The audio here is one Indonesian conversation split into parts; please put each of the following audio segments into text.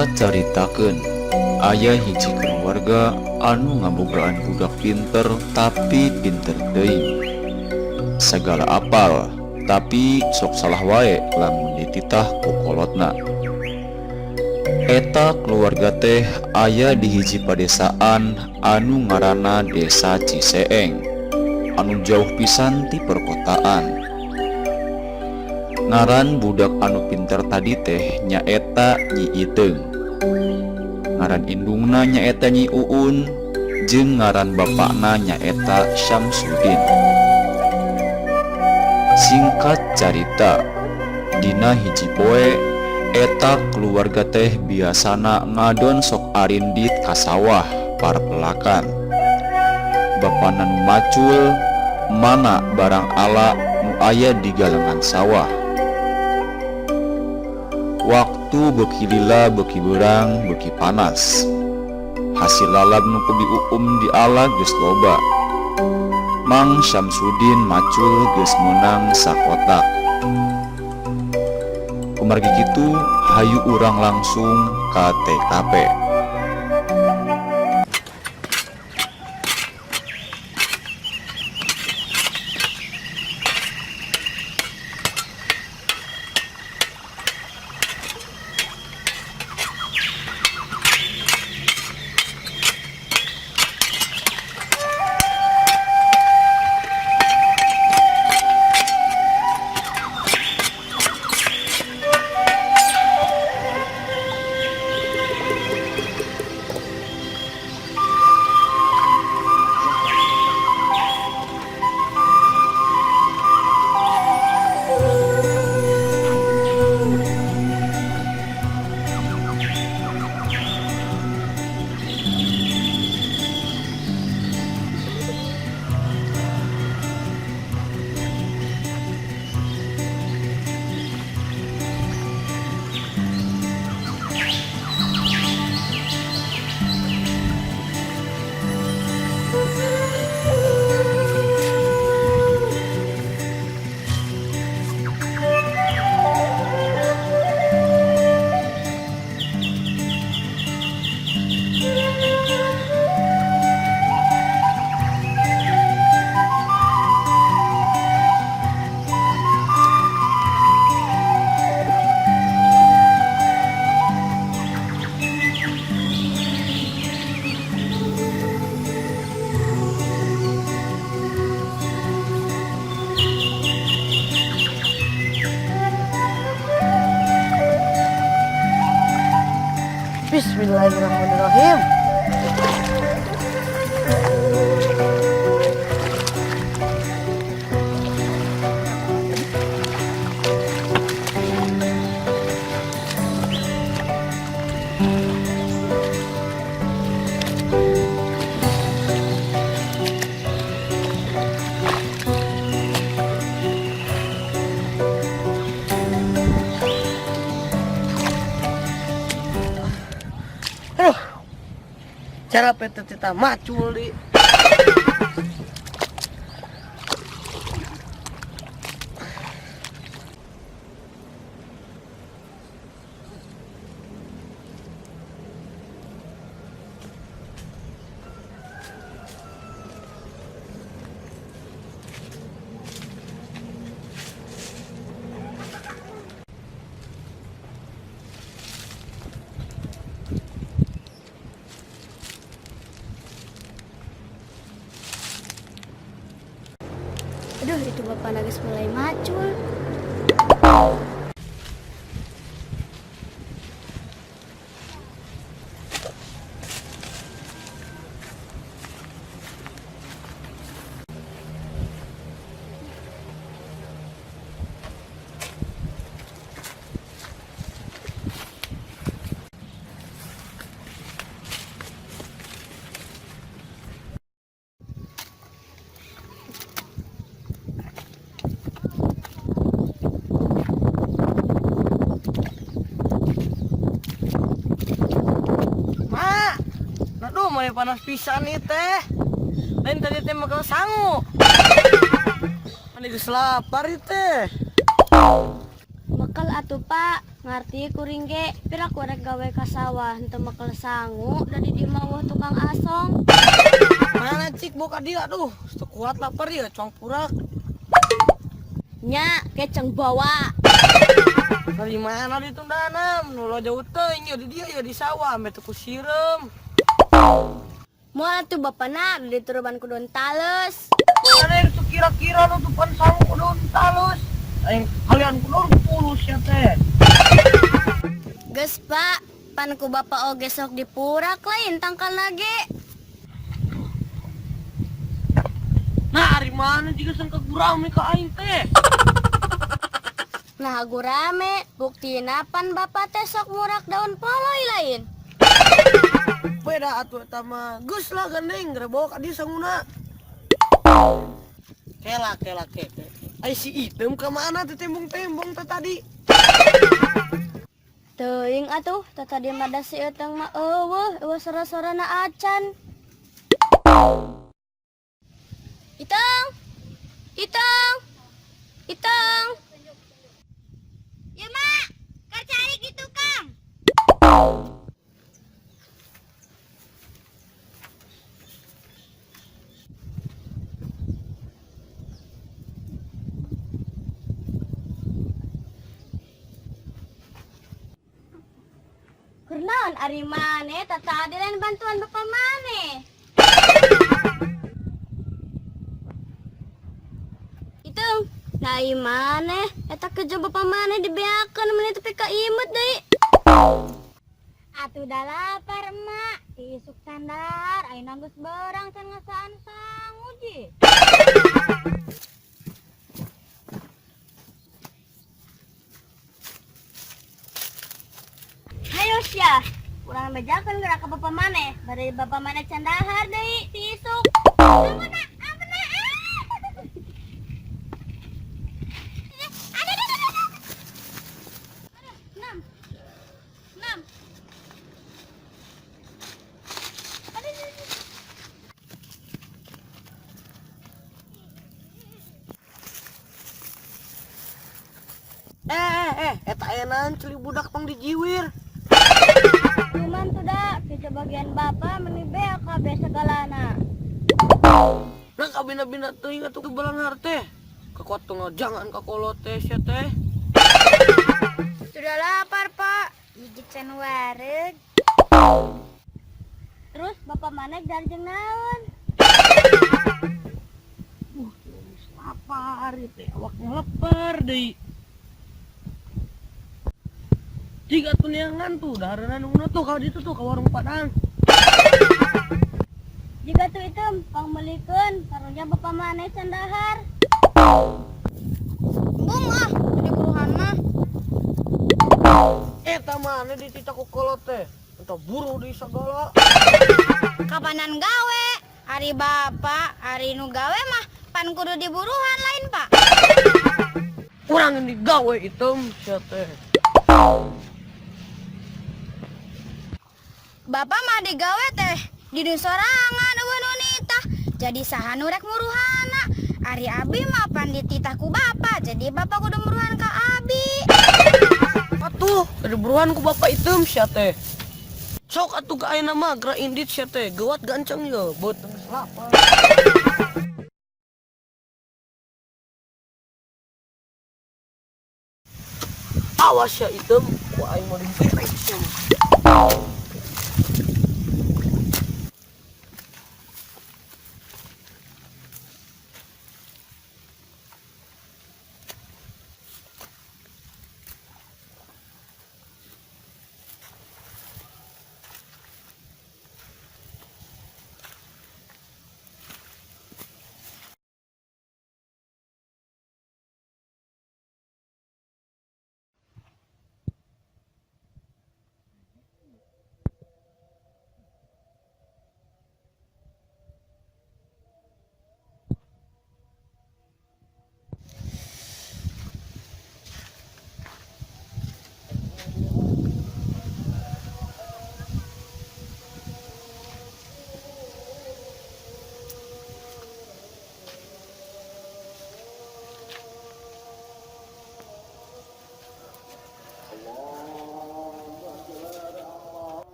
Caritakeun aya hiji keluarga anu ngabogaan budak pinter tapi pinter teuing. Sagala apal tapi sok salah wae lamun dititah ku kolotna. Eta keluarga teh aya di hiji padesaan anu ngaranna Desa Ciseeng, anu jauh pisan ti perkotaan. Ngaran budak anu pinter tadi teh nyaeta Nyi Iteung. Ngaran indungna nyaeta Nyi Uun, jeung ngaran bapakna nyaeta Syamsuddin. Singkat carita, dina hiji poe eta keluarga teh biasana ngadon sok arindit ka sawah parpelakan. Bapana nu macul mana barang ala nu aya di galengan sawah. Waktu beuki lila beuki beurang beuki panas. Hasil lalab nu kubi di ala geus loba. Mang Syamsuddin macul geus meunang sakotak. Kumargi kitu hayu urang langsung ka TKP. Bismillahirrahmanirrahim. Cara PT kita macul di Aduh, itu bapak nangis mulai macul. mulai panas pisan nih teh. Lain tadi teh makan sangu. Ani geus lapar ieu teh. Bekal atuh Pak, ngarti kuring ge, pira ku rek gawe ka sawah henteu mekel sangu da di dieu mah tukang asong. Mana cik boka dia aduh, sekuat lapar ya cong purak. Nya keceng bawa. Dari mana ditundanam? Nu jauh teuing ya di dia ya di sawah ame teu ku sirem. Moal atuh bapana di turuban kudun tales. Mana itu kira-kira nu tupan sangu kudun talus. Aing kalian kudun pulus ya teh. Geus Pak, pan ku Bapak oge sok dipurak lain tangkal lage. Nah, dari mana jika sangka gurame ka aing teh? Nah gurame, buktina pan Bapak teh sok murak daun poloy lain. Beda atuh eta mah. Geus lah gandeng bawa ka dieu sanguna. Kela. Ai si item ka mana teh tembong-tembong teh tadi? Teuing atuh, tadi mah da si eutang mah eueuh sora-sorana acan. Iteng. Ya mak, ka cari gitu Kang. Kurnaon ari mane tata adilan bantuan Bapak mane. Iteng, nai mane eta kerja Bapak mane dibeakeun menit tepi ka imut deui. Atuh da lapar emak, isuk sandar ayeuna geus beurang can ngasaan sangu ji. Hayo sia, kurang bejakeun gerak ka Bapak maneh, bari Bapak maneh can dahar deui ti isuk. Ampun. Enam. Eta enan celi budak tong dijiwir. Cuman tuh dah, kerja bagian Bapak meni bea kabeh segalana. Nah kabina-bina teuing atuh belanghar teh. Kekuat tong jangan kakolot teh sia teh. Sudah lapar Pak, gigit can wareg. Terus Bapak maneh darjeng naon? Lapar teh awak ngeleper deui. Jika tuh niangan tuh dahareuna nunguna tuh ka ditu tuh ka warung Padang. Jika tuh itu pang melikeun karunya Bapak maneh can dahar. Embung di buruhan mah. Eta mana ditita ku kolot teh. Entah buru di sagala. Kapanan gawe? Ari Bapak, ari nu gawe mah pan kudu di buruhan lain Pak. Urang yang digawe item sia teh. Bapak mah digawe teh di nu sorangan eueuh nu nitah. Jadi saha nu rek muruhana? Ari abi mah pan dititah ku Bapak, jadi Bapak kudu muruhan ka abi. Atuh, ada buruan ku bapak item sia teh. Sok atuh ka ayeuna mah gra indit sia teh, geuat ganceng ye, beut geus lapar. Awas ya item, ku aing mau diberet.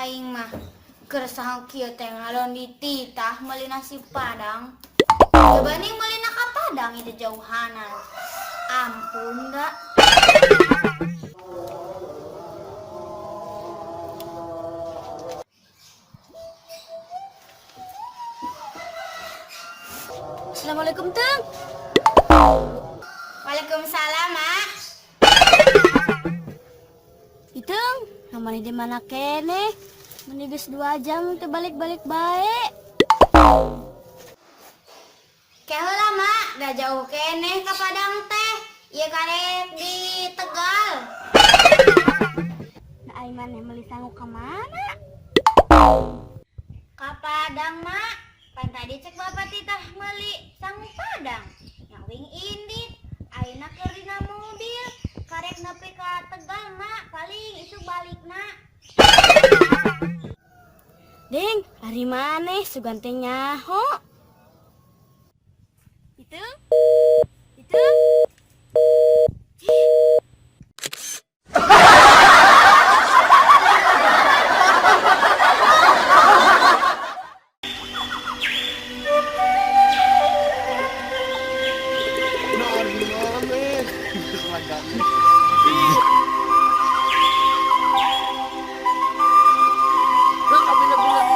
aing mah keresahan kieu teh ngalon dititah meuli nasi padang. Dibanding meuli ka Padang itu jauhanan. Ampun da. Assalamualaikum, Teng. Waalaikumsalam, Mak. Iteng, namanya di mana kene? Menigis 2 jam teh balik-balik baik. Keheula, Mak, da jauh keneh ka Padang teh. Ieu karek di Tegal. Nah, ai maneh meuli sangu ka mana? Ka Padang, Mak. Pan tadi cek bapak titah meuli sangu Padang. Nyawing indit. Ayeuna keur dina mobil. Karek nepi ka Tegal, Mak. Paling isu balikna. Ding, hari maneh sugante nyaho? Iteng? Iteng? Nah, kami nak bilang